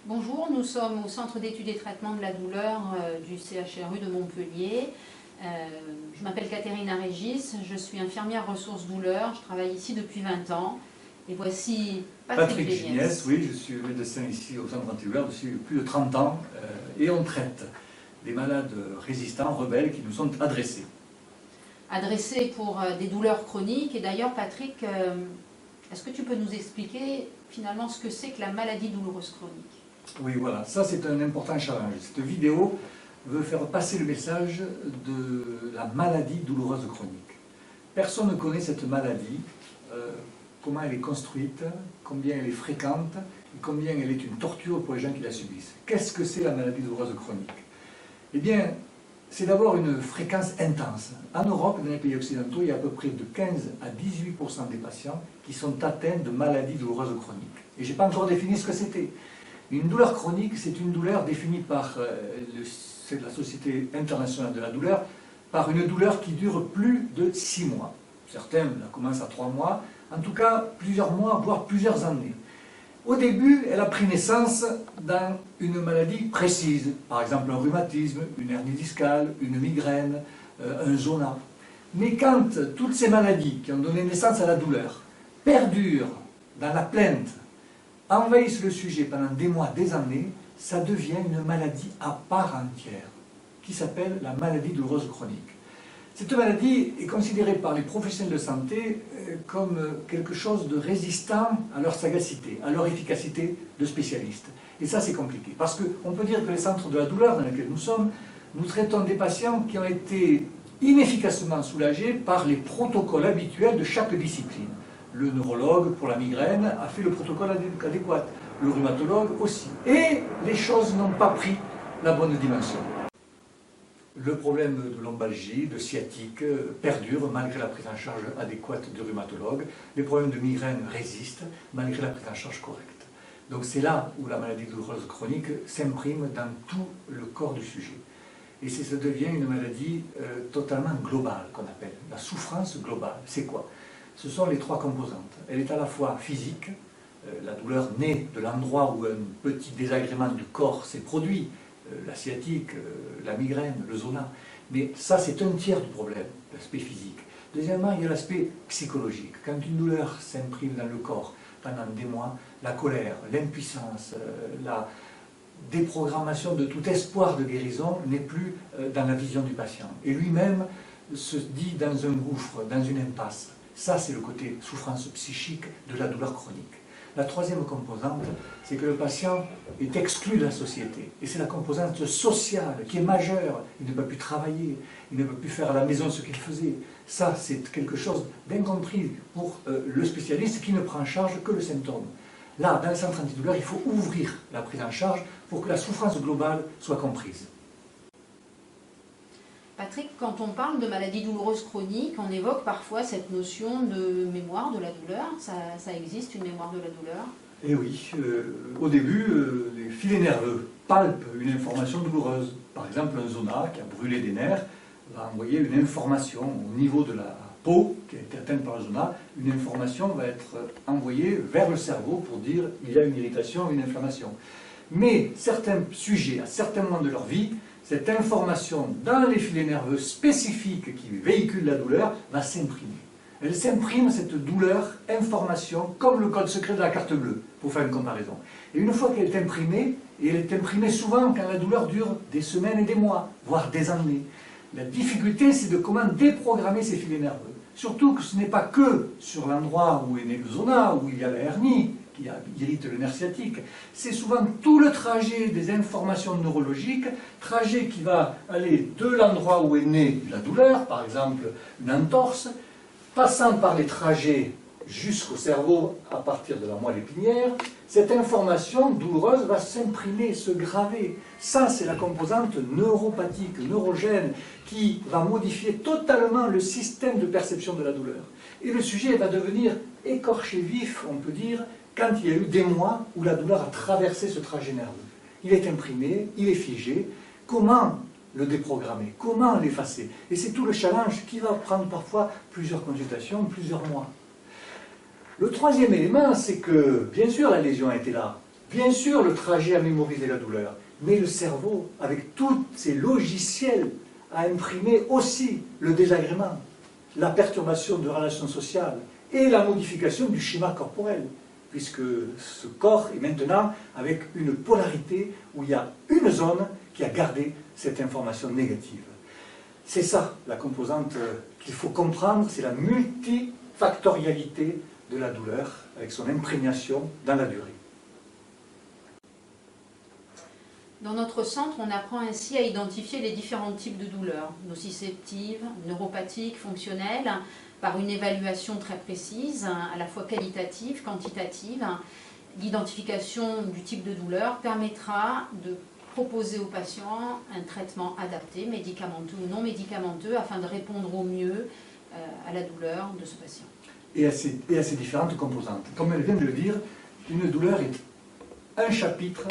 Bonjour, nous sommes au Centre d'études et traitement de la douleur du CHRU de Montpellier. Je m'appelle Catherine Régis, je suis infirmière ressources douleur, je travaille ici depuis 20 ans. Et voici Patrick Géniès. Oui, je suis médecin ici au Centre antidouleur depuis plus de 30 ans et on traite des malades résistants, rebelles qui nous sont adressés. Adressés pour des douleurs chroniques. Et d'ailleurs, Patrick, est-ce que tu peux nous expliquer finalement ce que c'est que la maladie douloureuse chronique? Oui, voilà, ça c'est un important challenge. Cette vidéo veut faire passer le message de la maladie douloureuse chronique. Personne ne connaît cette maladie, comment elle est construite, combien elle est fréquente, et combien elle est une torture pour les gens qui la subissent. Qu'est-ce que c'est la maladie douloureuse chronique? Eh bien, c'est d'abord une fréquence intense. En Europe, dans les pays occidentaux, il y a à peu près de 15 à 18% des patients qui sont atteints de maladies douloureuses chroniques. Et je n'ai pas encore défini ce que c'était. Une douleur chronique, c'est une douleur définie par la Société internationale de la douleur, par une douleur qui dure plus de 6 mois. Certains la commencent à 3 mois, en tout cas plusieurs mois, voire plusieurs années. Au début, elle a pris naissance dans une maladie précise, par exemple un rhumatisme, une hernie discale, une migraine, un zona. Mais quand toutes ces maladies qui ont donné naissance à la douleur perdurent dans la plainte, envahissent le sujet pendant des mois, des années, ça devient une maladie à part entière, qui s'appelle la maladie douloureuse chronique. Cette maladie est considérée par les professionnels de santé comme quelque chose de résistant à leur sagacité, à leur efficacité de spécialistes. Et ça, c'est compliqué, parce qu'on peut dire que les centres de la douleur dans lesquels nous sommes, nous traitons des patients qui ont été inefficacement soulagés par les protocoles habituels de chaque discipline. Le neurologue, pour la migraine, a fait le protocole adéquat, le rhumatologue aussi. Et les choses n'ont pas pris la bonne dimension. Le problème de lombalgie, de sciatique perdure malgré la prise en charge adéquate du rhumatologue. Les problèmes de migraine résistent malgré la prise en charge correcte. Donc c'est là où la maladie douloureuse chronique s'imprime dans tout le corps du sujet. Et ça devient une maladie totalement globale qu'on appelle. La souffrance globale, c'est quoi? Ce sont les 3 composantes. Elle est à la fois physique, la douleur naît de l'endroit où un petit désagrément du corps s'est produit, la sciatique, la migraine, le zona. Mais ça, c'est un tiers du problème, l'aspect physique. Deuxièmement, il y a l'aspect psychologique. Quand une douleur s'imprime dans le corps pendant des mois, la colère, l'impuissance, la déprogrammation de tout espoir de guérison n'est plus dans la vision du patient. Et lui-même se dit dans un gouffre, dans une impasse. Ça, c'est le côté souffrance psychique de la douleur chronique. La troisième composante, c'est que le patient est exclu de la société. Et c'est la composante sociale qui est majeure. Il ne peut plus travailler, il ne peut plus faire à la maison ce qu'il faisait. Ça, c'est quelque chose d'incompris pour le spécialiste qui ne prend en charge que le symptôme. Là, dans le centre antidouleur, il faut ouvrir la prise en charge pour que la souffrance globale soit comprise. Patrick, quand on parle de maladie douloureuse chronique, on évoque parfois cette notion de mémoire de la douleur. Ça existe, une mémoire de la douleur? Eh oui, au début, les filets nerveux palpent une information douloureuse. Par exemple, un zona qui a brûlé des nerfs va envoyer une information au niveau de la peau qui a été atteinte par le zona. Une information va être envoyée vers le cerveau pour dire il y a une irritation, une inflammation. Mais certains sujets, à certains moments de leur vie, cette information dans les filets nerveux spécifiques qui véhiculent la douleur va s'imprimer. Elle s'imprime, cette douleur, information, comme le code secret de la carte bleue, pour faire une comparaison. Et une fois qu'elle est imprimée, et elle est imprimée souvent quand la douleur dure des semaines et des mois, voire des années, la difficulté, c'est de comment déprogrammer ces filets nerveux. Surtout que ce n'est pas que sur l'endroit où est né le zona, où il y a la hernie, qui irrite le nerf sciatique, c'est souvent tout le trajet des informations neurologiques, trajet qui va aller de l'endroit où est née la douleur, par exemple une entorse, passant par les trajets jusqu'au cerveau à partir de la moelle épinière. Cette information douloureuse va s'imprimer, se graver. Ça, c'est la composante neuropathique, neurogène, qui va modifier totalement le système de perception de la douleur. Et le sujet va devenir écorché vif, on peut dire, quand il y a eu des mois où la douleur a traversé ce trajet nerveux. Il est imprimé, il est figé. Comment le déprogrammer? Comment l'effacer? Et c'est tout le challenge qui va prendre parfois plusieurs consultations, plusieurs mois. Le troisième élément, c'est que, bien sûr, la lésion a été là. Bien sûr, le trajet a mémorisé la douleur, mais le cerveau, avec tous ses logiciels, a imprimé aussi le désagrément, la perturbation de relations sociales et la modification du schéma corporel, puisque ce corps est maintenant avec une polarité où il y a une zone qui a gardé cette information négative. C'est ça la composante qu'il faut comprendre, c'est la multifactorialité de la douleur avec son imprégnation dans la durée. Dans notre centre, on apprend ainsi à identifier les différents types de douleurs, nociceptives, neuropathiques, fonctionnelles, par une évaluation très précise, à la fois qualitative, quantitative. L'identification du type de douleur permettra de proposer aux patients un traitement adapté, médicamenteux ou non médicamenteux, afin de répondre au mieux à la douleur de ce patient. Et à ses différentes composantes. Comme elle vient de le dire, une douleur est un chapitre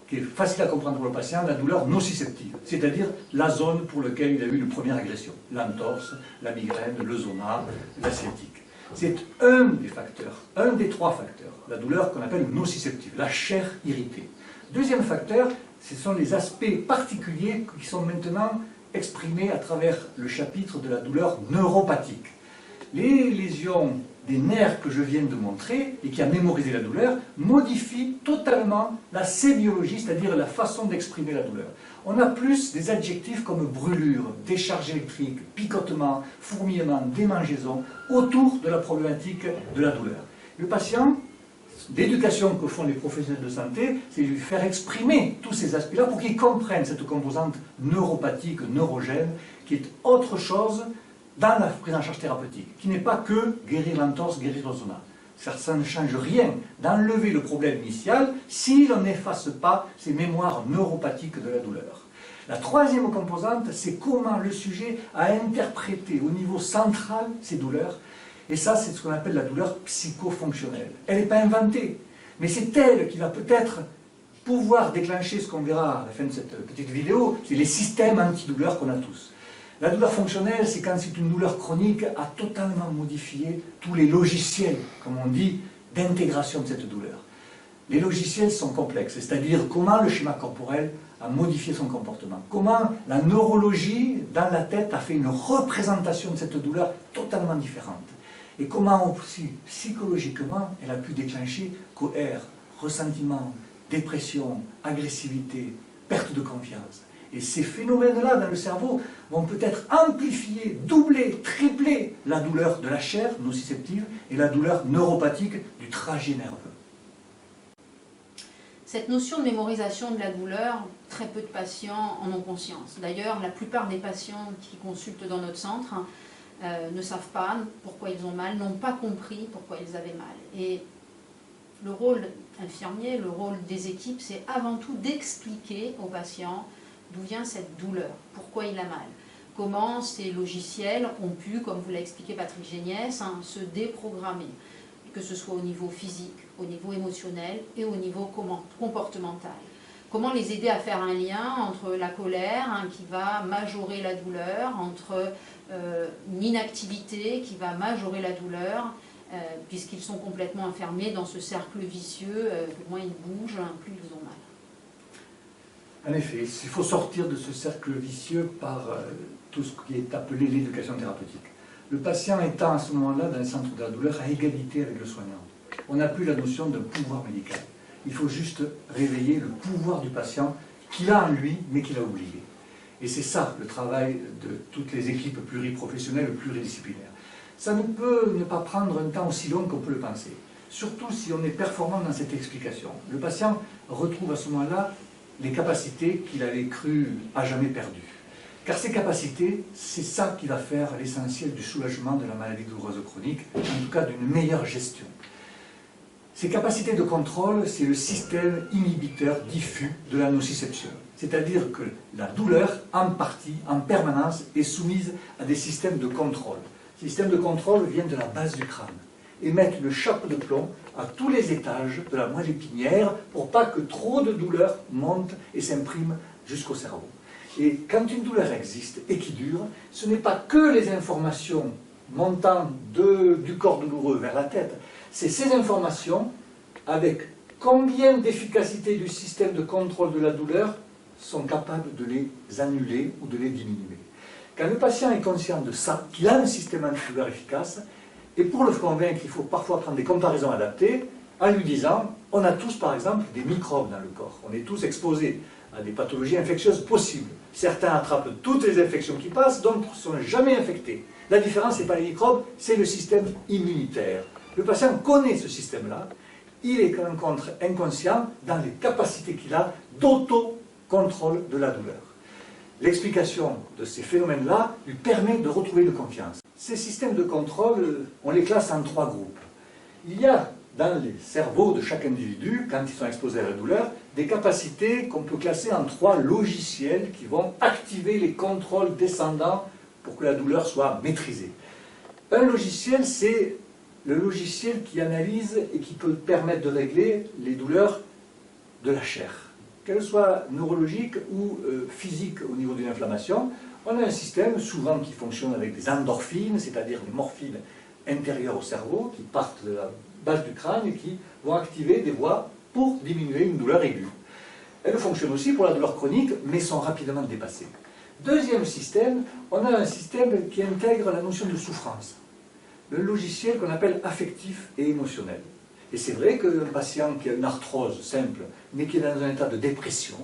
qui est facile à comprendre pour le patient, la douleur nociceptive, c'est-à-dire la zone pour laquelle il a eu une première agression, l'entorse, la migraine, le zona, la sciatique. C'est un des facteurs, un des trois facteurs, la douleur qu'on appelle nociceptive, la chair irritée. Deuxième facteur, ce sont les aspects particuliers qui sont maintenant exprimés à travers le chapitre de la douleur neuropathique. Les lésions des nerfs que je viens de montrer et qui a mémorisé la douleur modifient totalement la sémiologie, c'est-à-dire la façon d'exprimer la douleur. On a plus des adjectifs comme brûlure, décharge électrique, picotement, fourmillement, démangeaison autour de la problématique de la douleur. Le patient, l'éducation que font les professionnels de santé, c'est de lui faire exprimer tous ces aspects-là pour qu'il comprenne cette composante neuropathique, neurogène, qui est autre chose dans la prise en charge thérapeutique, qui n'est pas que guérir l'entorse, guérir le zona. Ça ne change rien d'enlever le problème initial si l'on n'efface pas ces mémoires neuropathiques de la douleur. La troisième composante, c'est comment le sujet a interprété au niveau central ces douleurs. Et ça, c'est ce qu'on appelle la douleur psychofonctionnelle. Elle n'est pas inventée, mais c'est elle qui va peut-être pouvoir déclencher ce qu'on verra à la fin de cette petite vidéo, c'est les systèmes antidouleurs qu'on a tous. La douleur fonctionnelle, c'est quand c'est une douleur chronique a totalement modifié tous les logiciels, comme on dit, d'intégration de cette douleur. Les logiciels sont complexes, c'est-à-dire comment le schéma corporel a modifié son comportement, comment la neurologie dans la tête a fait une représentation de cette douleur totalement différente, et comment aussi psychologiquement elle a pu déclencher colère, ressentiment, dépression, agressivité, perte de confiance. Et ces phénomènes-là dans le cerveau vont peut-être amplifier, doubler, tripler la douleur de la chair nociceptive et la douleur neuropathique du trajet nerveux. Cette notion de mémorisation de la douleur, très peu de patients en ont conscience. D'ailleurs, la plupart des patients qui consultent dans notre centre ne savent pas pourquoi ils ont mal, n'ont pas compris pourquoi ils avaient mal. Et le rôle infirmier, le rôle des équipes, c'est avant tout d'expliquer aux patients d'où vient cette douleur, pourquoi il a mal, comment ces logiciels ont pu, comme vous l'a expliqué Patrick Géniès, se déprogrammer, que ce soit au niveau physique, au niveau émotionnel et au niveau comportemental. Comment les aider à faire un lien entre la colère qui va majorer la douleur, entre une inactivité qui va majorer la douleur, puisqu'ils sont complètement enfermés dans ce cercle vicieux, plus moins ils bougent, plus ils ont mal. En effet, il faut sortir de ce cercle vicieux par tout ce qui est appelé l'éducation thérapeutique. Le patient étant à ce moment-là dans le centre de la douleur à égalité avec le soignant. On n'a plus la notion de pouvoir médical. Il faut juste réveiller le pouvoir du patient qu'il a en lui, mais qu'il a oublié. Et c'est ça le travail de toutes les équipes pluriprofessionnelles, pluridisciplinaires. Ça ne peut ne pas prendre un temps aussi long qu'on peut le penser. Surtout si on est performant dans cette explication. Le patient retrouve à ce moment-là les capacités qu'il avait cru à jamais perdues. Car ces capacités, c'est ça qui va faire l'essentiel du soulagement de la maladie douloureuse chronique, en tout cas d'une meilleure gestion. Ces capacités de contrôle, c'est le système inhibiteur diffus de la nociception. C'est-à-dire que la douleur, en partie, en permanence, est soumise à des systèmes de contrôle. Ces systèmes de contrôle viennent de la base du crâne et mettent le chapeau de plomb à tous les étages de la moelle épinière pour pas que trop de douleur monte et s'imprime jusqu'au cerveau. Et quand une douleur existe et qui dure, ce n'est pas que les informations montant du corps douloureux vers la tête, c'est ces informations avec Combien d'efficacité du système de contrôle de la douleur sont capables de les annuler ou de les diminuer? Quand le patient est conscient de ça, qu'il a un système antidouleur efficace, et pour le convaincre, il faut parfois prendre des comparaisons adaptées, en lui disant, on a tous par exemple des microbes dans le corps, on est tous exposés à des pathologies infectieuses possibles. Certains attrapent toutes les infections qui passent, d'autres ne sont jamais infectés. La différence, ce n'est pas les microbes, c'est le système immunitaire. Le patient connaît ce système-là, il est inconscient dans les capacités qu'il a d'autocontrôle de la douleur. L'explication de ces phénomènes-là lui permet de retrouver une confiance. Ces systèmes de contrôle, on les classe en 3 groupes. Il y a dans les cerveaux de chaque individu, quand ils sont exposés à la douleur, des capacités qu'on peut classer en 3 logiciels qui vont activer les contrôles descendants pour que la douleur soit maîtrisée. Un logiciel, c'est le logiciel qui analyse et qui peut permettre de régler les douleurs de la chair, qu'elles soient neurologiques ou physiques au niveau d'une inflammation. On a un système souvent qui fonctionne avec des endorphines, c'est-à-dire des morphines intérieures au cerveau qui partent de la base du crâne et qui vont activer des voies pour diminuer une douleur aiguë. Elles fonctionnent aussi pour la douleur chronique, mais sont rapidement dépassées. Deuxième système, on a un système qui intègre la notion de souffrance. Le logiciel qu'on appelle affectif et émotionnel. Et c'est vrai qu'un patient qui a une arthrose simple, mais qui est dans un état de dépression,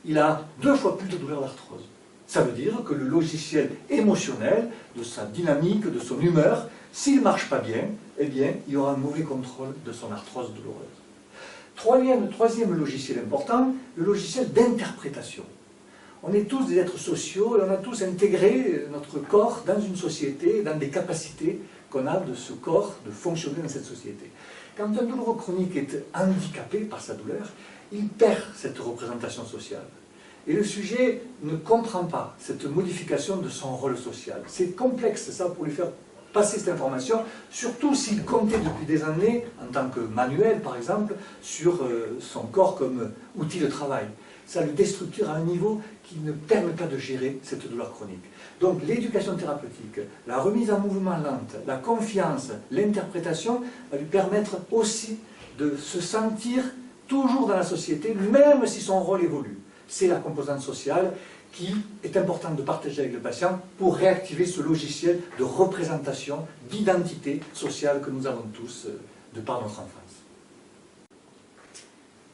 il a 2 fois plus de douleur d'arthrose. Ça veut dire que le logiciel émotionnel, de sa dynamique, de son humeur, s'il ne marche pas bien, eh bien, il y aura un mauvais contrôle de son arthrose douloureuse. Troisième logiciel important, le logiciel d'interprétation. On est tous des êtres sociaux et on a tous intégré notre corps dans une société, dans des capacités qu'on a de ce corps de fonctionner dans cette société. Quand un douloureux chronique est handicapé par sa douleur, il perd cette représentation sociale. Et le sujet ne comprend pas cette modification de son rôle social. C'est complexe, ça, pour lui faire passer cette information, surtout s'il comptait depuis des années, en tant que manuel par exemple, sur son corps comme outil de travail. Ça le déstructure à un niveau qui ne permet pas de gérer cette douleur chronique. Donc l'éducation thérapeutique, la remise en mouvement lente, la confiance, l'interprétation, va lui permettre aussi de se sentir toujours dans la société, même si son rôle évolue. C'est la composante sociale qui est importante de partager avec le patient pour réactiver ce logiciel de représentation, d'identité sociale que nous avons tous de par notre enfance.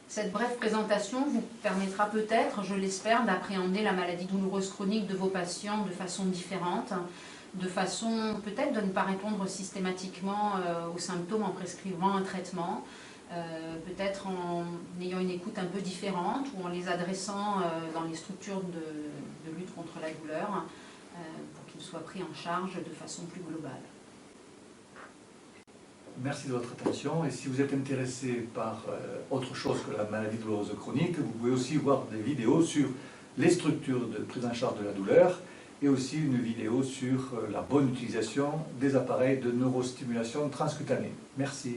Cette brève présentation vous permettra peut-être, je l'espère, d'appréhender la maladie douloureuse chronique de vos patients de façon différente, de façon peut-être de ne pas répondre systématiquement aux symptômes en prescrivant un traitement, peut-être en ayant une écoute un peu différente ou en les adressant dans les structures de lutte contre la douleur pour qu'ils soient pris en charge de façon plus globale. Merci de votre attention et si vous êtes intéressé par autre chose que la maladie douloureuse chronique, vous pouvez aussi voir des vidéos sur les structures de prise en charge de la douleur et aussi une vidéo sur la bonne utilisation des appareils de neurostimulation transcutanée. Merci.